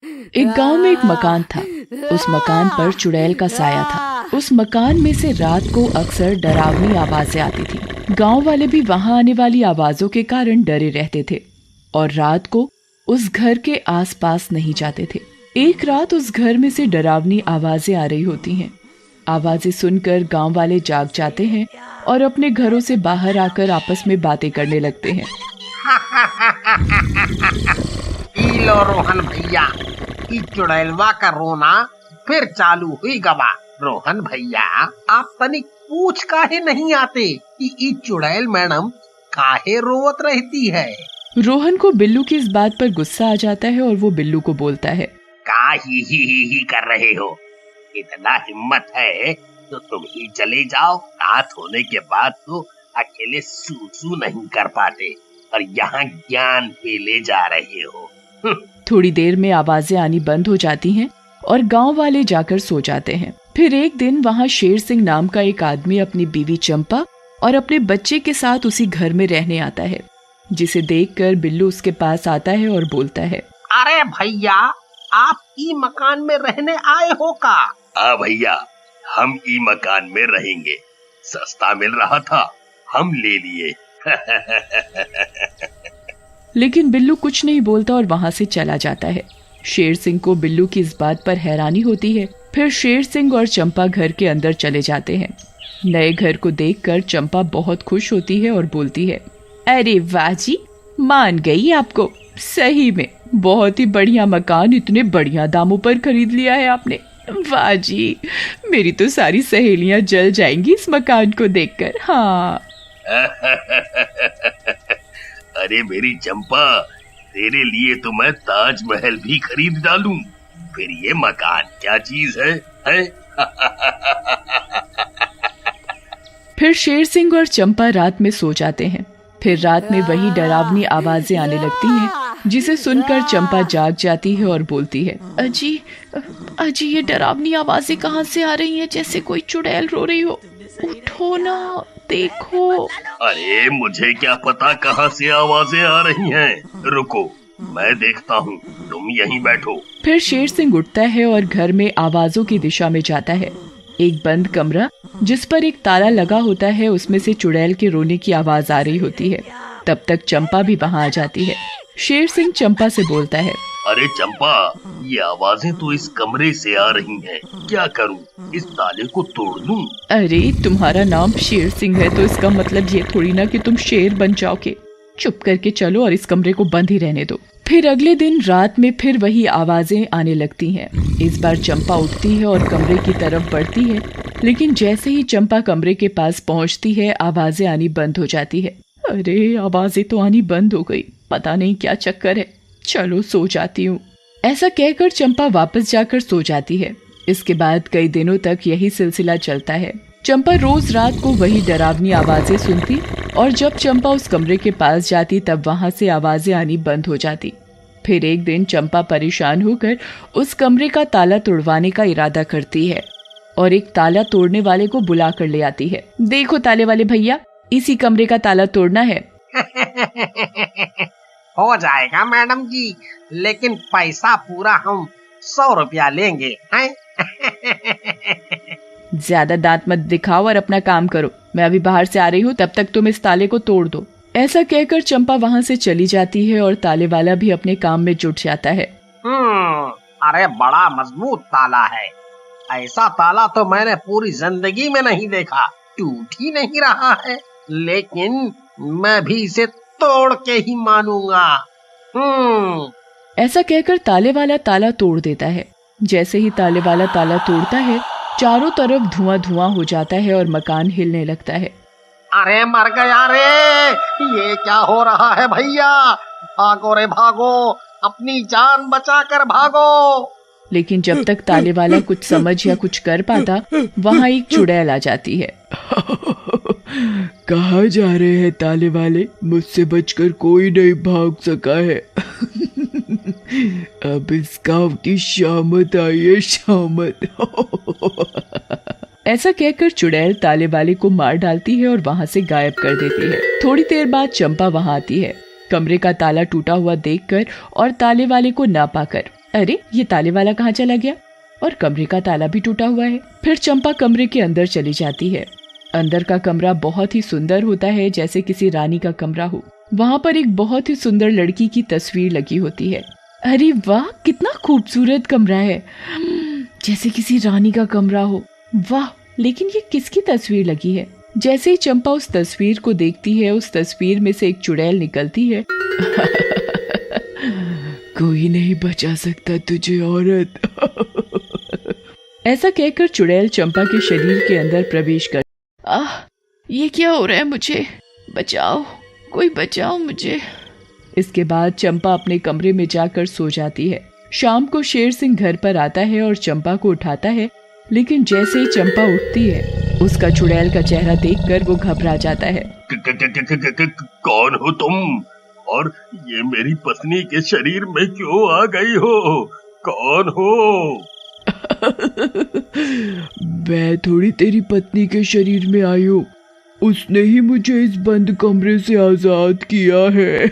एक गांव में एक मकान था। उस मकान पर चुड़ैल का साया था। उस मकान में से रात को अक्सर डरावनी आवाजें आती थी। गांव वाले भी वहां आने वाली आवाजों के कारण डरे रहते थे और रात को उस घर के आसपास नहीं जाते थे। एक रात उस घर में से डरावनी आवाजें आ रही होती हैं। आवाजें सुनकर गांव वाले जाग जाते हैं और अपने घरों से बाहर आकर आपस में बातें करने लगते हैं। लो रोहन भैया, ई चुड़ैलवा का रोना फिर चालू हुई गवा। रोहन भैया, आप तनिक पूछ काहे नहीं आते कि ई चुड़ैल मैडम काहे रोवत रहती है। रोहन को बिल्लू की इस बात पर गुस्सा आ जाता है और वो बिल्लू को बोलता है, का ही कर रहे हो? इतना हिम्मत है तो तुम ही चले जाओ। रात होने के बाद तो अकेले सूसू नहीं कर पाते और यहाँ ज्ञान पे ले जा रहे हो। थोड़ी देर में आवाजें आनी बंद हो जाती हैं और गांव वाले जाकर सो जाते हैं। फिर एक दिन वहां शेर सिंह नाम का एक आदमी अपनी बीवी चंपा और अपने बच्चे के साथ उसी घर में रहने आता है, जिसे देखकर बिल्लू उसके पास आता है और बोलता है, अरे भैया, आप ई मकान में रहने आए हो का? हाँ भैया, हम ई मकान में रहेंगे। सस्ता मिल रहा था, हम ले लिए। लेकिन बिल्लू कुछ नहीं बोलता और वहां से चला जाता है। शेर सिंह को बिल्लू की इस बात पर हैरानी होती है। फिर शेर सिंह और चंपा घर के अंदर चले जाते हैं। नए घर को देखकर चंपा बहुत खुश होती है और बोलती है, अरे वाह जी, मान गई आपको। सही में बहुत ही बढ़िया मकान इतने बढ़िया दामों पर खरीद लिया है आपने। वाह जी, मेरी तो सारी सहेलियां जल जाएंगी इस मकान को देखकर। हाँ। अरे मेरी चंपा, तेरे लिए तो मैं ताजमहल भी खरीद डालूं। फिर ये मकान क्या चीज है? फिर शेर सिंह और चंपा रात में सो जाते हैं। फिर रात में वही डरावनी आवाजें आने लगती हैं, जिसे सुनकर चंपा जाग जाती है और बोलती है, अजी अजी, ये डरावनी आवाजें कहाँ से आ रही हैं? जैसे कोई चुड़ैल रो रही हो। उठो ना, देखो। अरे मुझे क्या पता कहाँ से आवाजें आ रही हैं। रुको, मैं देखता हूँ, तुम यहीं बैठो। फिर शेर सिंह उठता है और घर में आवाजों की दिशा में जाता है। एक बंद कमरा जिस पर एक ताला लगा होता है, उसमें से चुड़ैल के रोने की आवाज आ रही होती है। तब तक चंपा भी वहाँ आ जाती है। शेर सिंह चंपा से बोलता है, अरे चंपा, ये आवाजें तो इस कमरे से आ रही हैं। क्या करूं? इस ताले को तोड़ दूं? अरे तुम्हारा नाम शेर सिंह है तो इसका मतलब ये थोड़ी ना कि तुम शेर बन जाओगे। चुप करके चलो और इस कमरे को बंद ही रहने दो। फिर अगले दिन रात में फिर वही आवाजें आने लगती हैं। इस बार चंपा उठती है और कमरे की तरफ बढ़ती है, लेकिन जैसे ही चंपा कमरे के पास पहुंचती है, आवाजें आनी बंद हो जाती है। अरे आवाजें तो आनी बंद हो गई, पता नहीं क्या चक्कर है, चलो सो जाती हूँ। ऐसा कहकर चंपा वापस जाकर सो जाती है। इसके बाद कई दिनों तक यही सिलसिला चलता है। चंपा रोज रात को वही डरावनी आवाजें सुनती और जब चंपा उस कमरे के पास जाती तब वहां से आवाजें आनी बंद हो जाती। फिर एक दिन चंपा परेशान होकर उस कमरे का ताला तोड़वाने का इरादा करती है और एक ताला तोड़ने वाले को बुला कर ले आती है। देखो ताले वाले भैया, इसी कमरे का ताला तोड़ना है। हो जाएगा मैडम जी, लेकिन पैसा पूरा हम 100 रुपया लेंगे हैं? ज्यादा दांत मत दिखाओ और अपना काम करो। मैं अभी बाहर से आ रही हूँ, तब तक तुम इस ताले को तोड़ दो। ऐसा कहकर चंपा वहाँ से चली जाती है और ताले वाला भी अपने काम में जुट जाता है। अरे बड़ा मजबूत ताला है। ऐसा ताला तो मैंने पूरी जिंदगी में नहीं देखा। टूट ही नहीं रहा है, लेकिन मैं भी इसे तोड़ के ही मानूंगा। ऐसा कहकर ताले वाला ताला तोड़ देता है। जैसे ही ताले वाला ताला तोड़ता है, चारों तरफ धुआं धुआं हो जाता है और मकान हिलने लगता है। अरे मर गया रे, ये क्या हो रहा है भैया? भागो रे भागो, अपनी जान बचा कर भागो। लेकिन जब तक ताले वाला कुछ समझ या कुछ कर पाता, वहाँ एक चुड़ैल आ जाती है। कहाँ जा रहे हैं ताले वाले? मुझसे बचकर कोई नहीं भाग सका है। अब इस गाँव की शामत आई है, शामत। ऐसा कहकर चुड़ैल ताले वाले को मार डालती है और वहाँ से गायब कर देती है। थोड़ी देर बाद चंपा वहाँ आती है। कमरे का ताला टूटा हुआ देखकर और ताले वाले को ना पाकर अरे ये ताले वाला कहाँ चला गया? और कमरे का ताला भी टूटा हुआ है। फिर चंपा कमरे के अंदर चली जाती है। अंदर का कमरा बहुत ही सुंदर होता है, जैसे किसी रानी का कमरा हो। वहाँ पर एक बहुत ही सुंदर लड़की की तस्वीर लगी होती है। अरे वाह, कितना खूबसूरत कमरा है, जैसे किसी रानी का कमरा हो। वाह, लेकिन ये किसकी तस्वीर लगी है? जैसे ही चंपा उस तस्वीर को देखती है, उस तस्वीर में से एक चुड़ैल निकलती है। कोई नहीं बचा सकता तुझे औरत। ऐसा कहकर चुड़ैल चंपा के शरीर के अंदर प्रवेश कर। आह, ये क्या हो रहा है? मुझे बचाओ, कोई बचाओ मुझे। इसके बाद चंपा अपने कमरे में जाकर सो जाती है। शाम को शेर सिंह घर पर आता है और चंपा को उठाता है, लेकिन जैसे ही चंपा उठती है, उसका चुड़ैल का चेहरा देखकर वो घबरा जाता है। कौन हो तुम? और ये मेरी पत्नी के शरीर में क्यों आ गई हो? कौन हो? मैं थोड़ी तेरी पत्नी के शरीर में आई हूँ, उसने ही मुझे इस बंद कमरे से आजाद किया है।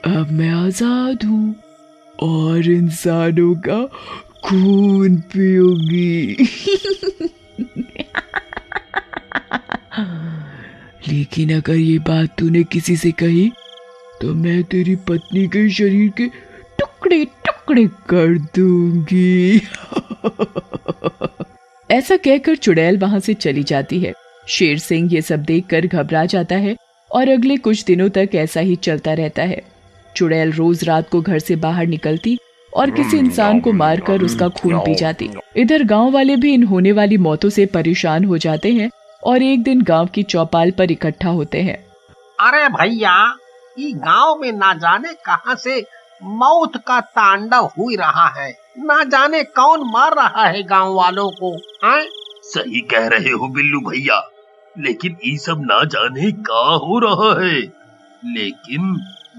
अब मैं आजाद हूँ और इंसानों का खून पीऊंगी। लेकिन अगर ये बात तूने किसी से कही तो मैं तेरी पत्नी के शरीर के टुकड़े टुकड़े कर दूंगी। ऐसा कहकर चुड़ैल वहां से चली जाती है। शेर सिंह ये सब देखकर घबरा जाता है और अगले कुछ दिनों तक ऐसा ही चलता रहता है। चुड़ैल रोज रात को घर से बाहर निकलती और किसी इंसान को मारकर उसका खून पी जाती। इधर गांव वाले भी इन होने वाली मौतों से परेशान हो जाते हैं और एक दिन गांव की चौपाल पर इकट्ठा होते हैं। अरे भैया, ये गांव में ना जाने कहां से मौत का तांडव हुई रहा है। ना जाने कौन मार रहा है गांव वालों को। सही कह रहे हो बिल्लू भैया, लेकिन ये सब ना जाने का हो रहा है। लेकिन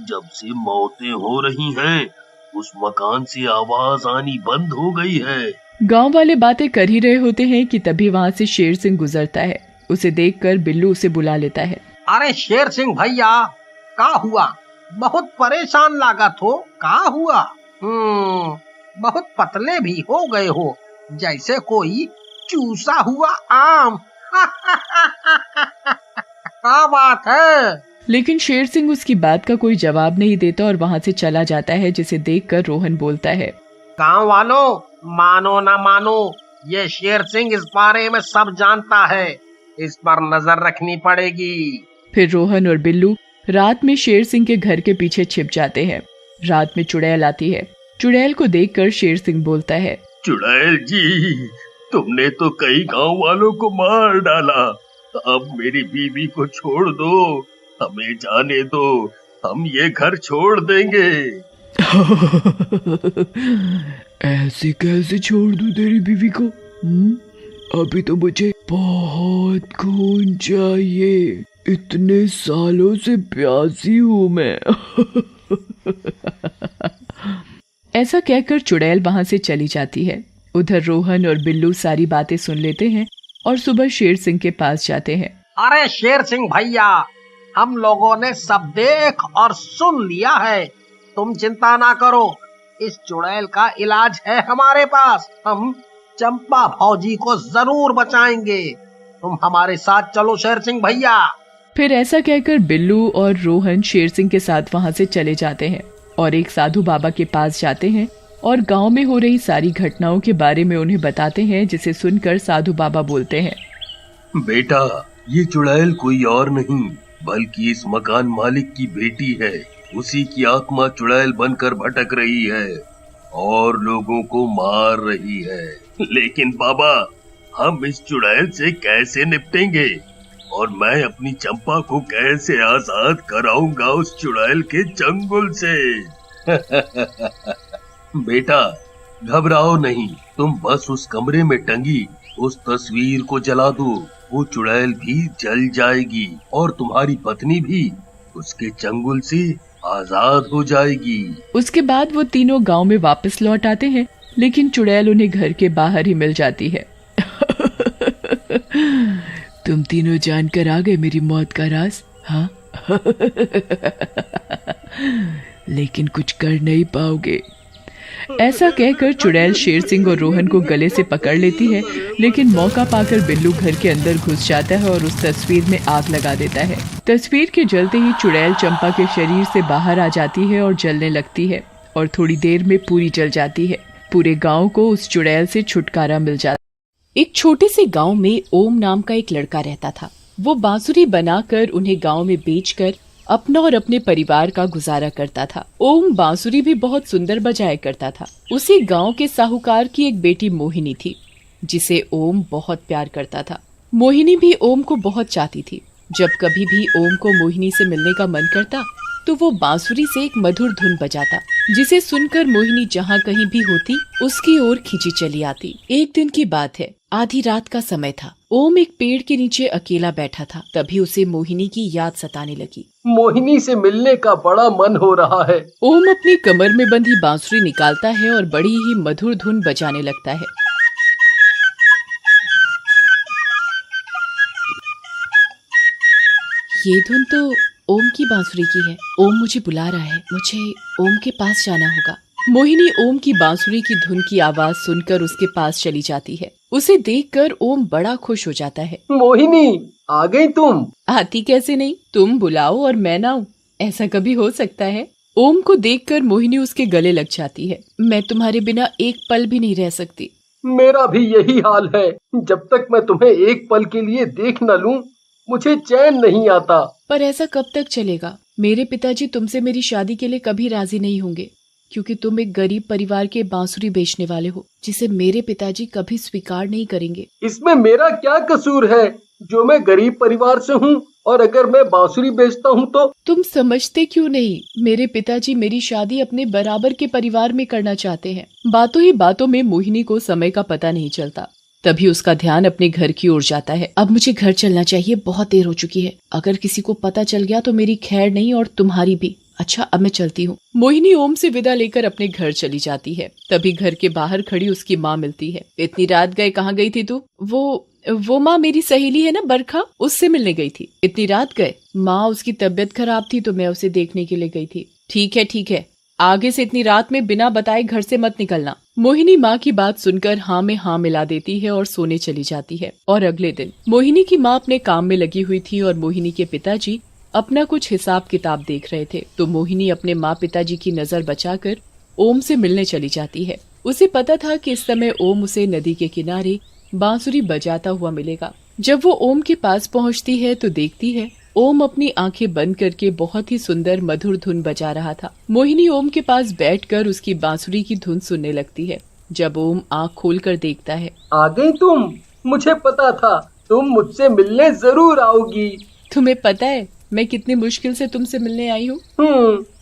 जब से मौतें हो रही हैं, उस मकान से आवाज आनी बंद हो गई है। गांव वाले बातें कर ही रहे होते हैं कि तभी वहां से शेर सिंह गुजरता है। उसे देखकर बिल्लू उसे बुला लेता है। अरे शेर सिंह भैया, का हुआ? बहुत परेशान लागत हो, का हुआ? बहुत पतले भी हो गए हो, जैसे कोई चूसा हुआ आम। क्या बात है? लेकिन शेर सिंह उसकी बात का कोई जवाब नहीं देता और वहां से चला जाता है, जिसे देखकर रोहन बोलता है। गांव वालों, मानो ना मानो, ये शेर सिंह इस बारे में सब जानता है। इस पर नजर रखनी पड़ेगी। फिर रोहन और बिल्लू रात में शेर सिंह के घर के पीछे छिप जाते हैं। रात में चुड़ैल आती है। चुड़ैल को देखकर शेर सिंह बोलता है। चुड़ैल जी, तुमने तो कई गांव वालों को मार डाला। अब मेरी बीवी को छोड़ दो, हमें जाने दो, हम ये घर छोड़ देंगे। ऐसे कैसे छोड़ दूं तेरी बीवी को? अभी तो मुझे बहुत खून चाहिए, इतने सालों से प्यासी हूँ मैं। ऐसा कहकर चुड़ैल वहां से चली जाती है। उधर रोहन और बिल्लू सारी बातें सुन लेते हैं और सुबह शेर सिंह के पास जाते हैं। अरे शेर सिंह भैया, हम लोगों ने सब देख और सुन लिया है। तुम चिंता ना करो, इस चुड़ैल का इलाज है हमारे पास। हम चंपा फौजी को जरूर बचाएंगे। तुम हमारे साथ चलो शेर सिंह भैया। फिर ऐसा कहकर बिल्लू और रोहन शेर सिंह के साथ वहां से चले जाते हैं और एक साधु बाबा के पास जाते हैं और गांव में हो रही सारी घटनाओं के बारे में उन्हें बताते हैं, जिसे सुनकर साधु बाबा बोलते हैं। बेटा, ये चुड़ैल कोई और नहीं बल्कि इस मकान मालिक की बेटी है। उसी की आत्मा चुड़ैल बनकर भटक रही है और लोगों को मार रही है। लेकिन बाबा, हम इस चुड़ैल से कैसे निपटेंगे और मैं अपनी चंपा को कैसे आजाद कराऊंगा उस चुड़ैल के चंगुल से? बेटा, घबराओ नहीं, तुम बस उस कमरे में टंगी उस तस्वीर को जला दो। वो चुड़ैल भी जल जाएगी और तुम्हारी पत्नी भी उसके चंगुल से आजाद हो जाएगी। उसके बाद वो तीनों गांव में वापस लौट आते हैं, लेकिन चुड़ैल उन्हें घर के बाहर ही मिल जाती है। तुम तीनों जानकर आ गए मेरी मौत का राज, हाँ? लेकिन कुछ कर नहीं पाओगे। ऐसा कहकर चुड़ैल शेर सिंह और रोहन को गले से पकड़ लेती है, लेकिन मौका पाकर बिल्लू घर के अंदर घुस जाता है और उस तस्वीर में आग लगा देता है। तस्वीर के जलते ही चुड़ैल चंपा के शरीर से बाहर आ जाती है और जलने लगती है और थोड़ी देर में पूरी जल जाती है। पूरे गाँव को उस चुड़ैल से छुटकारा मिल जाता। एक छोटे से गाँव में ओम नाम का एक लड़का रहता था। वो बांसुरी बनाकर उन्हें गाँव में बेचकर अपना और अपने परिवार का गुजारा करता था। ओम बांसुरी भी बहुत सुंदर बजाया करता था। उसी गांव के साहूकार की एक बेटी मोहिनी थी, जिसे ओम बहुत प्यार करता था। मोहिनी भी ओम को बहुत चाहती थी। जब कभी भी ओम को मोहिनी से मिलने का मन करता तो वो बांसुरी से एक मधुर धुन बजाता, जिसे सुनकर मोहिनी जहाँ कहीं भी होती उसकी ओर खींची चली आती। एक दिन की बात है, आधी रात का समय था। ओम एक पेड़ के नीचे अकेला बैठा था। तभी उसे मोहिनी की याद सताने लगी। मोहिनी से मिलने का बड़ा मन हो रहा है। ओम अपनी कमर में बंधी बांसुरी निकालता है और बड़ी ही मधुर धुन बजाने लगता है। ये धुन तो ओम की बांसुरी की है। ओम मुझे बुला रहा है, मुझे ओम के पास जाना होगा। मोहिनी ओम की बांसुरी की धुन की आवाज सुनकर उसके पास चली जाती है। उसे देखकर ओम बड़ा खुश हो जाता है। मोहिनी, आ गई तुम? आती कैसे नहीं, तुम बुलाओ और मैं ना आऊं, ऐसा कभी हो सकता है? ओम को देखकर मोहिनी उसके गले लग जाती है। मैं तुम्हारे बिना एक पल भी नहीं रह सकती। मेरा भी यही हाल है। जब तक मैं तुम्हें एक पल के लिए देख न लूं, मुझे चैन नहीं आता। पर ऐसा कब तक चलेगा? मेरे पिताजी तुमसे मेरी शादी के लिए कभी राजी नहीं होंगे, क्योंकि तुम एक गरीब परिवार के बांसुरी बेचने वाले हो, जिसे मेरे पिताजी कभी स्वीकार नहीं करेंगे। इसमें मेरा क्या कसूर है जो मैं गरीब परिवार से हूँ, और अगर मैं बांसुरी बेचता हूँ तो? तुम समझते क्यों नहीं? मेरे पिताजी मेरी शादी अपने बराबर के परिवार में करना चाहते हैं। बातों ही बातों में मोहिनी को समय का पता नहीं चलता। तभी उसका ध्यान अपने घर की ओर जाता है। अब मुझे घर चलना चाहिए, बहुत देर हो चुकी है। अगर किसी को पता चल गया तो मेरी खैर नहीं और तुम्हारी भी। अच्छा, अब मैं चलती हूँ। मोहिनी ओम से विदा लेकर अपने घर चली जाती है। तभी घर के बाहर खड़ी उसकी माँ मिलती है। इतनी रात गए कहाँ गई थी तू? वो माँ मेरी सहेली है ना बरखा, उससे मिलने गई थी। इतनी रात गए? माँ, उसकी तबीयत खराब थी तो मैं उसे देखने के लिए गई थी। ठीक है, आगे से इतनी रात में बिना बताए घर से मत निकलना। मोहिनी माँ की बात सुनकर हाँ में हाँ मिला देती है और सोने चली जाती है। और अगले दिन मोहिनी की माँ अपने काम में लगी हुई थी और मोहिनी के पिताजी अपना कुछ हिसाब किताब देख रहे थे। तो मोहिनी अपने माँ पिताजी की नजर बचाकर ओम से मिलने चली जाती है। उसे पता था कि इस समय ओम उसे नदी के किनारे बांसुरी बजाता हुआ मिलेगा। जब वो ओम के पास पहुंचती है तो देखती है ओम अपनी आंखें बंद करके बहुत ही सुंदर मधुर धुन बजा रहा था। मोहिनी ओम के पास बैठकर उसकी बांसुरी की धुन सुनने लगती है। जब ओम आंख खोलकर देखता है। आ गई तुम? मुझे पता था तुम मुझसे मिलने जरूर आओगी। तुम्हें पता है मैं कितनी मुश्किल से तुमसे मिलने आई हूँ?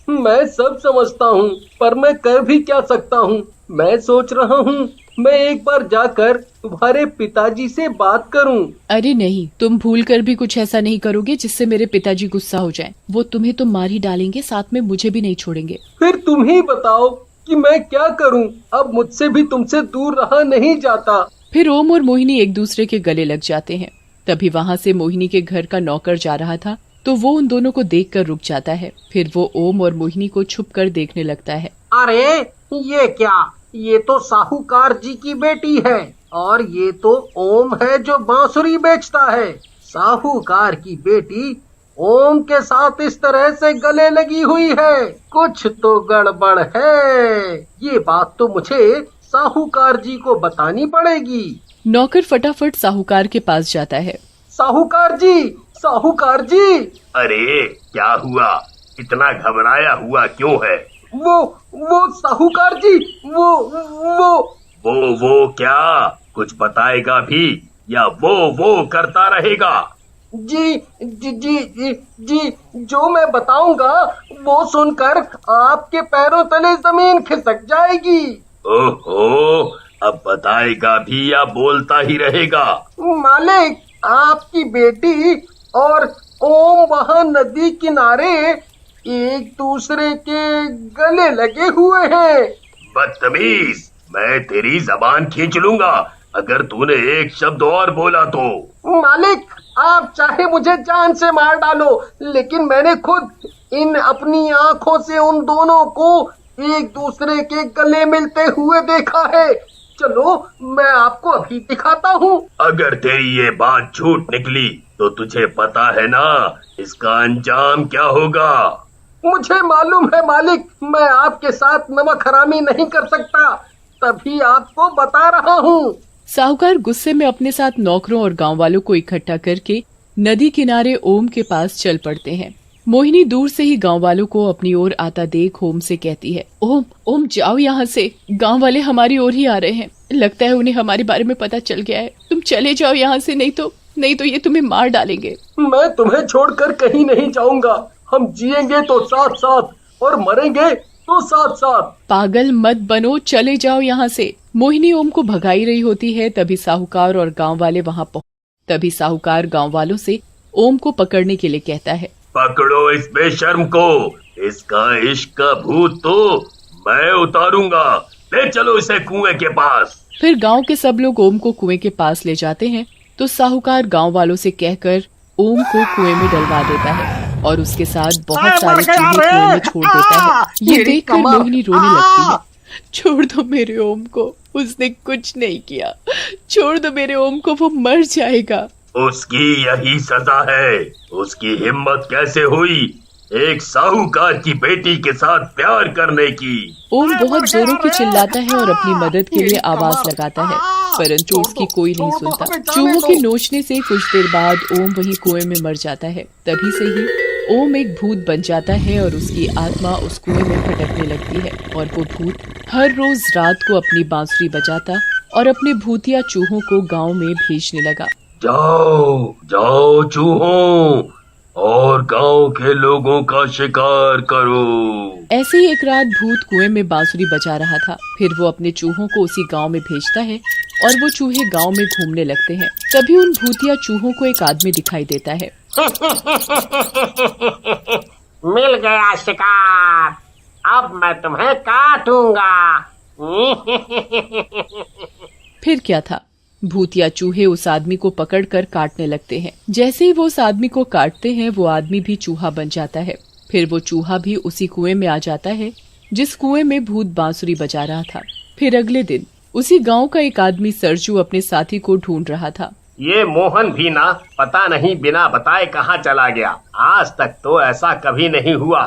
मैं सब समझता हूँ, पर मैं कर भी क्या सकता हूँ। मैं सोच रहा हूँ मैं एक बार जाकर तुम्हारे पिताजी से बात करूं। अरे नहीं, तुम भूल कर भी कुछ ऐसा नहीं करोगे जिससे मेरे पिताजी गुस्सा हो जाएं। वो तुम्हें तो मार ही डालेंगे, साथ में मुझे भी नहीं छोड़ेंगे। फिर तुम ही बताओ कि मैं क्या करूं। अब मुझसे भी तुमसे दूर रहा नहीं जाता। फिर ओम और मोहिनी एक दूसरे के गले लग जाते हैं। तभी वहाँ से मोहिनी के घर का नौकर जा रहा था तो वो उन दोनों को देखकर रुक जाता है। फिर वो ओम और मोहिनी को छुप कर देखने लगता है। अरे ये क्या? ये तो साहूकार जी की बेटी है और ये तो ओम है जो बांसुरी बेचता है। साहूकार की बेटी ओम के साथ इस तरह से गले लगी हुई है, कुछ तो गड़बड़ है। ये बात तो मुझे साहूकार जी को बतानी पड़ेगी। नौकर फटाफट साहूकार के पास जाता है। साहूकार जी, साहूकार जी। अरे क्या हुआ? इतना घबराया हुआ क्यों है? वो साहूकार जी, वो क्या? कुछ बताएगा भी या वो करता रहेगा? जी, जो मैं बताऊंगा वो सुनकर आपके पैरों तले जमीन खिसक जाएगी। ओहो, अब बताएगा भी या बोलता ही रहेगा? मालिक, आपकी बेटी और ओम वहाँ नदी किनारे एक दूसरे के गले लगे हुए हैं। बदतमीज, मैं तेरी जबान खींच लूंगा अगर तूने एक शब्द और बोला तो। मालिक, आप चाहे मुझे जान से मार डालो, लेकिन मैंने खुद इन अपनी आंखों से उन दोनों को एक दूसरे के गले मिलते हुए देखा है। चलो मैं आपको अभी दिखाता हूँ। अगर तेरी ये बात झूठ निकली तो तुझे पता है ना इसका अंजाम क्या होगा। मुझे मालूम है मालिक, मैं आपके साथ नमक हरामी नहीं कर सकता, तभी आपको बता रहा हूँ। साहूकार गुस्से में अपने साथ नौकरों और गांव वालों को इकट्ठा करके नदी किनारे ओम के पास चल पड़ते हैं। मोहिनी दूर से ही गांव वालों को अपनी ओर आता देख ओम से कहती है, ओम ओम जाओ यहाँ से, गांव वाले हमारी ओर ही आ रहे हैं, लगता है उन्हें हमारे बारे में पता चल गया है। तुम चले जाओ यहाँ से, नहीं तो ये तुम्हें मार डालेंगे। मैं तुम्हें छोड़कर कहीं नहीं जाऊंगा। हम जिएंगे तो साथ साथ और मरेंगे तो साथ साथ। पागल मत बनो, चले जाओ यहाँ से। मोहिनी ओम को भगाई रही होती है। तभी साहूकार और गांव वाले वहाँ तभी साहूकार गांव वालों से ओम को पकड़ने के लिए कहता है, पकड़ो इस बेशर्म को, इसका इश्क का भूत तो मैं उतारूंगा, ले चलो इसे कुएं के पास। फिर गांव के सब लोग ओम को कुएं के पास ले जाते हैं तो साहूकार गांव वालों से कहकर ओम को कुएं में डलवा देता है और उसके साथ बहुत सारे चूहे कुएं में छोड़ देता है। ये देखकर मोहिनी रोने लगती है। छोड़ दो मेरे ओम को, उसने कुछ नहीं किया, छोड़ दो मेरे ओम को, वो मर जाएगा। उसकी यही सजा है। उसकी हिम्मत कैसे हुई एक साहूकार की बेटी के साथ प्यार करने की। ओम बहुत जोरों की चिल्लाता है और अपनी मदद के लिए आवाज लगाता है, परंतु उसकी कोई नहीं सुनता। चूहों के नोचने से कुछ देर बाद ओम वही कुएं में मर जाता है। तभी से ही ओम एक भूत बन जाता है और उसकी आत्मा उस कुएं में भटकने लगती है और वो भूत हर रोज रात को अपनी बांसुरी बजाता और अपने भूतिया चूहों को गांव में भेजने लगा। जाओ जाओ चूहों और गांव के लोगों का शिकार करो। ऐसे ही एक रात भूत कुएं में बांसुरी बजा रहा था। फिर वो अपने चूहों को उसी गांव में भेजता है और वो चूहे गांव में घूमने लगते हैं। तभी उन भूतिया चूहों को एक आदमी दिखाई देता है। मिल गया शिकार, अब मैं तुम्हें काटूंगा। फिर क्या था, भूतिया चूहे उस आदमी को पकड़कर काटने लगते हैं। जैसे ही वो उस आदमी को काटते हैं वो आदमी भी चूहा बन जाता है। फिर वो चूहा भी उसी कुएं में आ जाता है जिस कुएं में भूत बांसुरी बजा रहा था। फिर अगले दिन उसी गांव का एक आदमी सरजू अपने साथी को ढूंढ रहा था। ये मोहन भी ना पता नहीं बिना बताए कहाँ चला गया। आज तक तो ऐसा कभी नहीं हुआ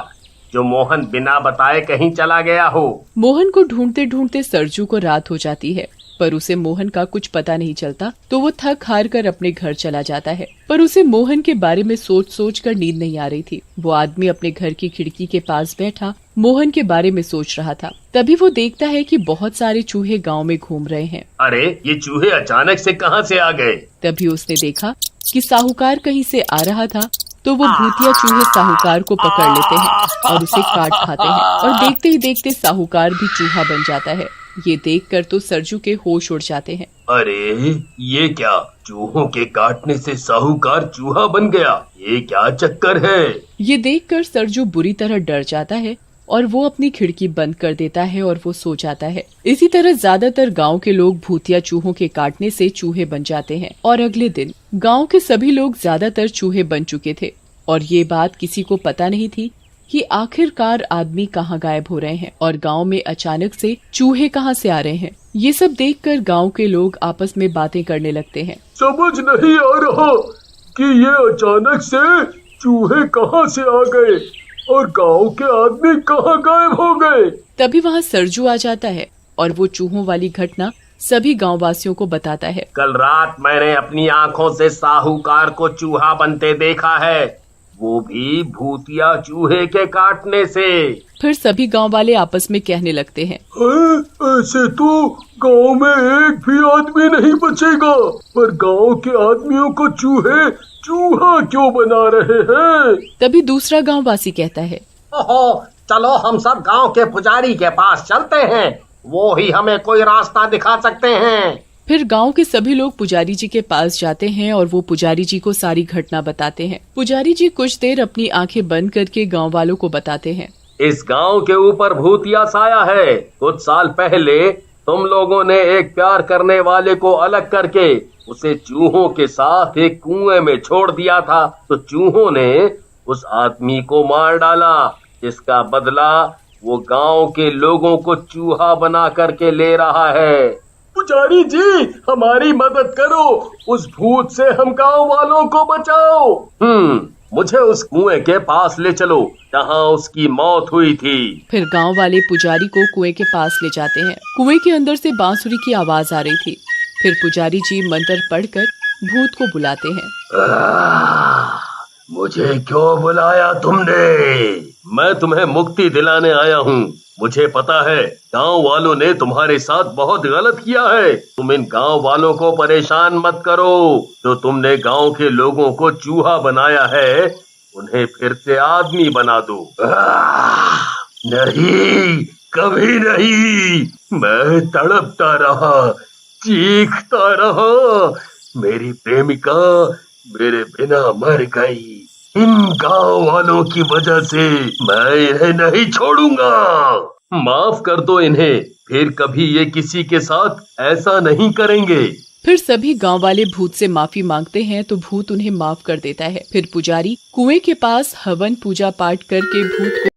जो मोहन बिना बताए कहीं चला गया हो। मोहन को ढूंढते ढूंढते सरजू को रात हो जाती है, पर उसे मोहन का कुछ पता नहीं चलता तो वो थक हार कर अपने घर चला जाता है। पर उसे मोहन के बारे में सोच सोच कर नींद नहीं आ रही थी। वो आदमी अपने घर की खिड़की के पास बैठा मोहन के बारे में सोच रहा था। तभी वो देखता है कि बहुत सारे चूहे गांव में घूम रहे हैं। अरे ये चूहे अचानक से कहां से आ गए? तभी उसने देखा कि साहूकार कहीं से आ रहा था तो वो भूतिया चूहे साहूकार को पकड़ लेते हैं और उसे काट खाते हैं और देखते ही देखते साहूकार भी चूहा बन जाता है। ये देखकर तो सरजू के होश उड़ जाते हैं। अरे ये क्या, चूहों के काटने से साहूकार चूहा बन गया, ये क्या चक्कर है? ये देखकर सरजू बुरी तरह डर जाता है और वो अपनी खिड़की बंद कर देता है और वो सो जाता है। इसी तरह ज्यादातर गांव के लोग भूतिया चूहों के काटने से चूहे बन जाते हैं और अगले दिन गांव के सभी लोग ज्यादातर चूहे बन चुके थे और ये बात किसी को पता नहीं थी कि आखिरकार आदमी कहाँ गायब हो रहे हैं और गांव में अचानक से चूहे कहाँ से आ रहे हैं। ये सब देखकर गांव के लोग आपस में बातें करने लगते हैं। समझ नहीं आ रहा कि ये अचानक से चूहे कहाँ से आ गए और गांव के आदमी कहाँ गायब हो गए। तभी वहाँ सरजू आ जाता है और वो चूहों वाली घटना सभी गाँव वासियों को बताता है। कल रात मैंने अपनी आंखों से साहूकार को चूहा बनते देखा है, वो भी भूतिया चूहे के काटने से। फिर सभी गांव वाले आपस में कहने लगते हैं, ऐसे तो गांव में एक भी आदमी नहीं बचेगा, पर गांव के आदमियों को चूहे चूहा क्यों बना रहे हैं। तभी दूसरा गांव वासी कहता है, ओहो, चलो हम सब गांव के पुजारी के पास चलते हैं, वो ही हमें कोई रास्ता दिखा सकते हैं। फिर गांव के सभी लोग पुजारी जी के पास जाते हैं और वो पुजारी जी को सारी घटना बताते हैं। पुजारी जी कुछ देर अपनी आंखें बंद करके गांव वालों को बताते हैं। इस गांव के ऊपर भूतिया साया है। कुछ साल पहले तुम लोगों ने एक प्यार करने वाले को अलग करके उसे चूहों के साथ एक कुएं में छोड़ दिया था, तो चूहों ने उस आदमी को मार डाला। इसका बदला वो गांव के लोगों को चूहा बना करके ले रहा है। पुजारी जी, हमारी मदद करो, उस भूत से हम गांव वालों को बचाओ। मुझे उस कुएं के पास ले चलो जहाँ उसकी मौत हुई थी। फिर गांव वाले पुजारी को कुएं के पास ले जाते हैं। कुएं के अंदर से बांसुरी की आवाज आ रही थी। फिर पुजारी जी मंत्र पढ़कर भूत को बुलाते हैं। मुझे क्यों बुलाया तुमने? मैं तुम्हें मुक्ति दिलाने आया हूँ। मुझे पता है गांव वालों ने तुम्हारे साथ बहुत गलत किया है। तुम इन गांव वालों को परेशान मत करो। जो तुमने गांव के लोगों को चूहा बनाया है उन्हें फिर से आदमी बना दो। नहीं, कभी नहीं। मैं तड़पता रहा, चीखता रहा। मेरी प्रेमिका मेरे बिना मर गई। इन गांव वालों की वजह से मैं इन्हें नहीं छोड़ूंगा। माफ कर दो इन्हें, फिर कभी ये किसी के साथ ऐसा नहीं करेंगे। फिर सभी गांव वाले भूत से माफी मांगते हैं तो भूत उन्हें माफ कर देता है। फिर पुजारी कुएं के पास हवन पूजा पाठ करके भूत को